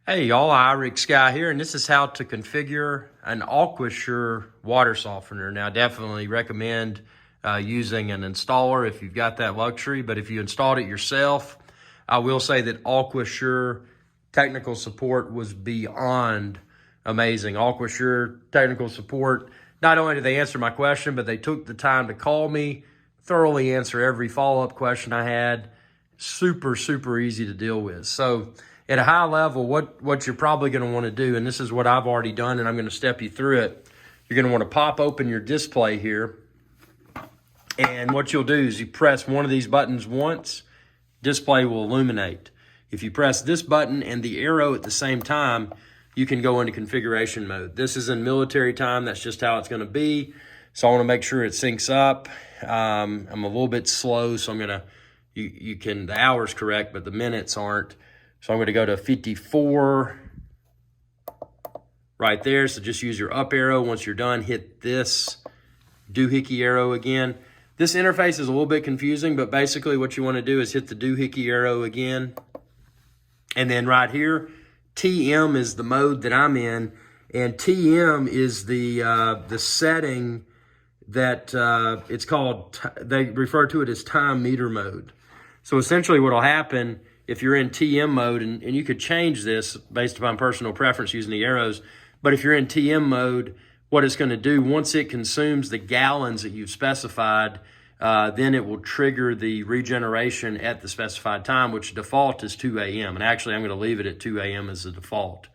Hey y'all, Iric Sky here, and this is how to configure an Aquasure water softener. Now, definitely recommend using an installer if you've got that luxury, but if you installed it yourself, I will say that Aquasure technical support was beyond amazing. Aquasure technical support, not only did they answer my question, but they took the time to call me, thoroughly answer every follow-up question I had. Super easy to deal with. So at a high level, what you're probably going to want to do, and this is what I've already done, and I'm going to step you through it. You're going to want to pop open your display here, and what you'll do is you press one of these buttons once, display will illuminate. If you press this button and the arrow at the same time, you can go into configuration mode. This is in military time. That's just how it's going to be. So I want to make sure it syncs up. I'm a little bit slow, so I'm going to, you can, the hour's correct, but the minutes aren't. So I'm going to go to 54 right there. So just use your up arrow. Once you're done, hit this doohickey arrow again. This interface is a little bit confusing, but basically what you want to do is hit the doohickey arrow again. And then right here, TM is the mode that I'm in. And TM is the setting that it's called, they refer to it as time meter mode. So essentially what will happen if you're in TM mode, and you could change this based upon personal preference using the arrows, but if you're in TM mode, what it's going to do, once it consumes the gallons that you've specified, then it will trigger the regeneration at the specified time, which default is 2 a.m. And actually, I'm going to leave it at 2 a.m. as the default.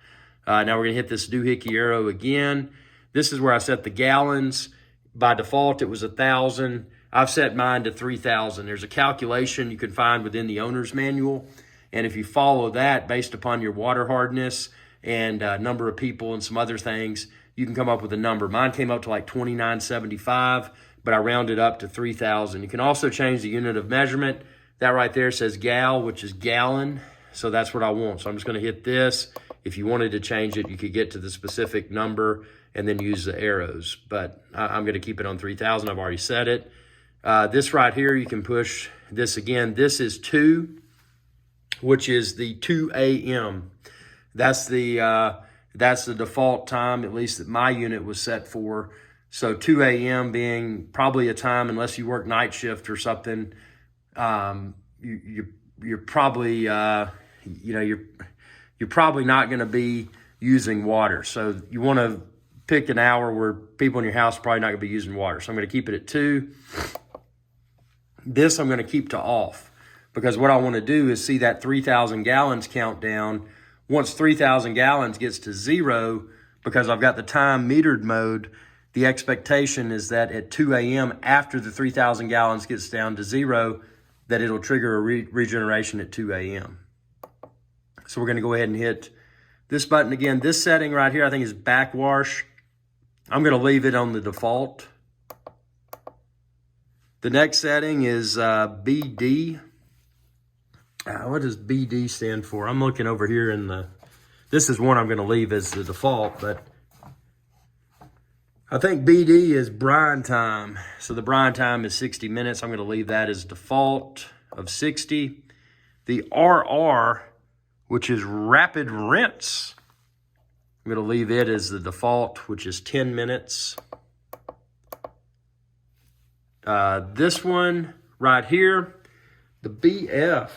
Now we're going to hit this doohickey arrow again. This is where I set the gallons. By default, it was 1,000. I've set mine to 3,000. There's a calculation you can find within the owner's manual. And if you follow that based upon your water hardness and number of people and some other things, you can come up with a number. Mine came up to like 2975, but I rounded up to 3,000. You can also change the unit of measurement. That right there says gal, which is gallon. So that's what I want. So I'm just going to hit this. If you wanted to change it, you could get to the specific number and then use the arrows. But I'm going to keep it on 3,000. I've already set it. This right here, you can push this again. This is 2, which is the 2 a.m. That's the default time, at least that my unit was set for. So 2 a.m. being probably a time, unless you work night shift or something, you're probably you're probably not going to be using water. So you want to pick an hour where people in your house are probably not going to be using water. So I'm going to keep it at 2. This I'm going to keep to off, because what I want to do is see that 3,000 gallons count down. Once 3,000 gallons gets to 0, because I've got the time metered mode, the expectation is that at 2 a.m. after the 3,000 gallons gets down to 0, that it'll trigger a regeneration at 2 a.m. So we're going to go ahead and hit this button again. This setting right here I think is backwash. I'm going to leave it on the default. The next setting is BD. What does BD stand for? I'm looking over here in the, this is one I'm going to leave as the default, but I think BD is brine time. So the brine time is 60 minutes. I'm going to leave that as default of 60. The RR, which is rapid rinse, I'm going to leave it as the default, which is 10 minutes. This one right here, the BF,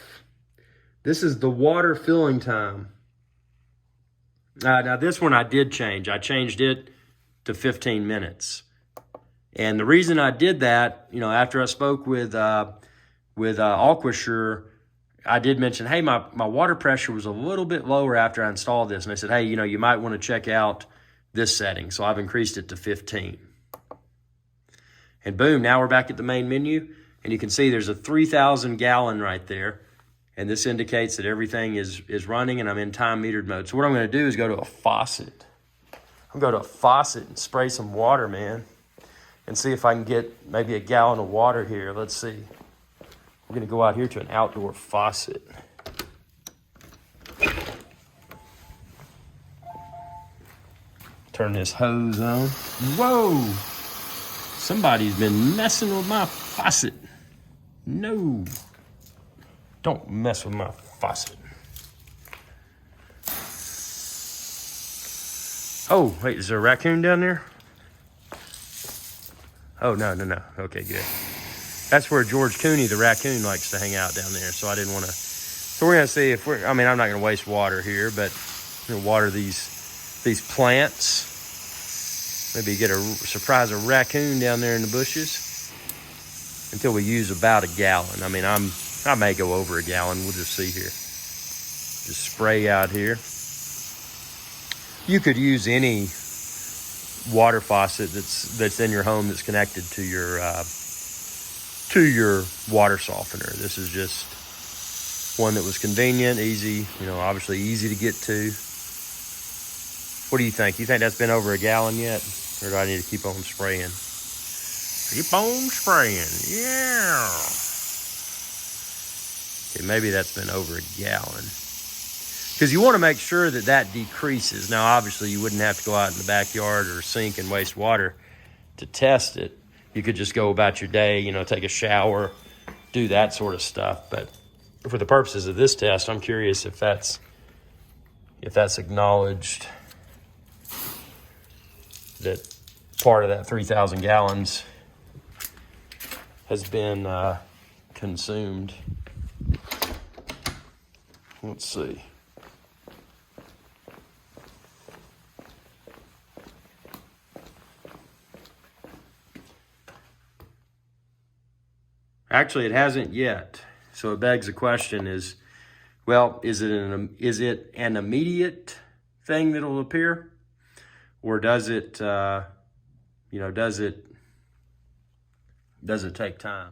this is the water filling time. Now this one I did change. I changed it to 15 minutes. And the reason I did that, you know, after I spoke with Aquasure, I did mention, hey, my water pressure was a little bit lower after I installed this. And they said, hey, you know, you might want to check out this setting. So I've increased it to 15. And boom, now we're back at the main menu. And you can see there's a 3,000 gallon right there. And this indicates that everything is running and I'm in time metered mode. So what I'm going to do is go to a faucet. I'm going to go to a faucet and spray some water, man. And see if I can get maybe a gallon of water here. Let's see. We're going to go out here to an outdoor faucet. Turn this hose on. Whoa! Somebody's been messing with my faucet. No. Don't mess with my faucet. Oh, wait, is there a raccoon down there? Oh, no. Okay, good. That's where George Cooney, the raccoon, likes to hang out down there. So I didn't want to. So we're going to see if we're, I mean, I'm not going to waste water here, but I'm going to water these plants. Maybe get surprise a raccoon down there in the bushes until we use about a gallon. I mean, I may go over a gallon. We'll just see here. Just spray out here. You could use any water faucet that's in your home that's connected to your water softener. This is just one that was convenient, easy, obviously easy to get to. What do you think? You think that's been over a gallon yet? Or do I need to keep on spraying? Keep on spraying, yeah. Okay, maybe that's been over a gallon. Because you want to make sure that decreases. Now, obviously, you wouldn't have to go out in the backyard or sink and waste water to test it. You could just go about your day, take a shower, do that sort of stuff. But for the purposes of this test, I'm curious if that's acknowledged that part of that 3,000 gallons has been consumed. Let's see. Actually, it hasn't yet. So it begs the question is, well, is it an immediate thing that'll appear? Or does it, does it take time?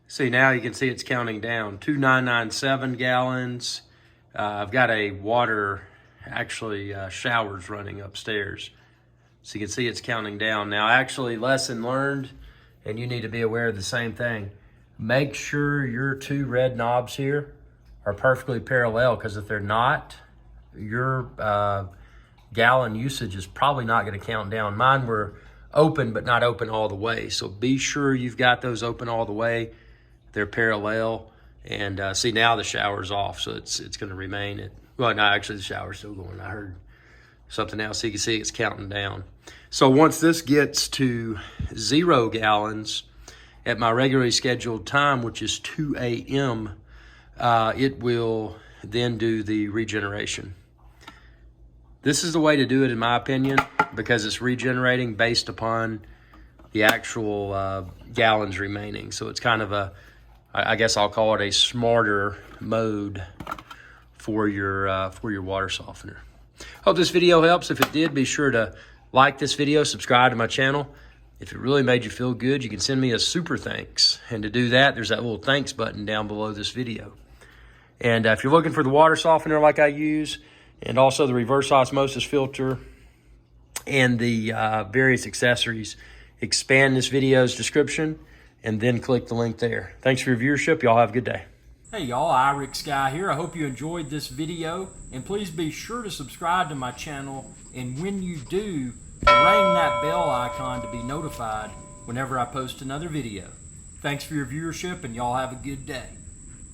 See, now you can see it's counting down. 2,997 gallons. I've got a water, showers running upstairs. So you can see it's counting down. Now, actually, lesson learned, and you need to be aware of the same thing. Make sure your two red knobs here are perfectly parallel, because if they're not, your gallon usage is probably not going to count down. Mine were open, but not open all the way. So be sure you've got those open all the way. They're parallel. And see, now the shower's off, so it's going to remain at, well, no, actually the shower's still going. I heard something else. So you can see it's counting down. So once this gets to 0 gallons at my regularly scheduled time, which is 2 a.m., it will then do the regeneration. This is the way to do it, in my opinion, because it's regenerating based upon the actual gallons remaining. So it's kind of I guess I'll call it a smarter mode for your water softener. Hope this video helps. If it did, be sure to like this video, subscribe to my channel. If it really made you feel good, you can send me a super thanks. And to do that, there's that little thanks button down below this video. And if you're looking for the water softener like I use, and also the reverse osmosis filter and the various accessories, expand this video's description and then click the link there. Thanks for your viewership. Y'all have a good day. Hey y'all, Irix Guy here. I hope you enjoyed this video, and please be sure to subscribe to my channel, and when you do, ring that bell icon to be notified whenever I post another video. Thanks for your viewership, and y'all have a good day.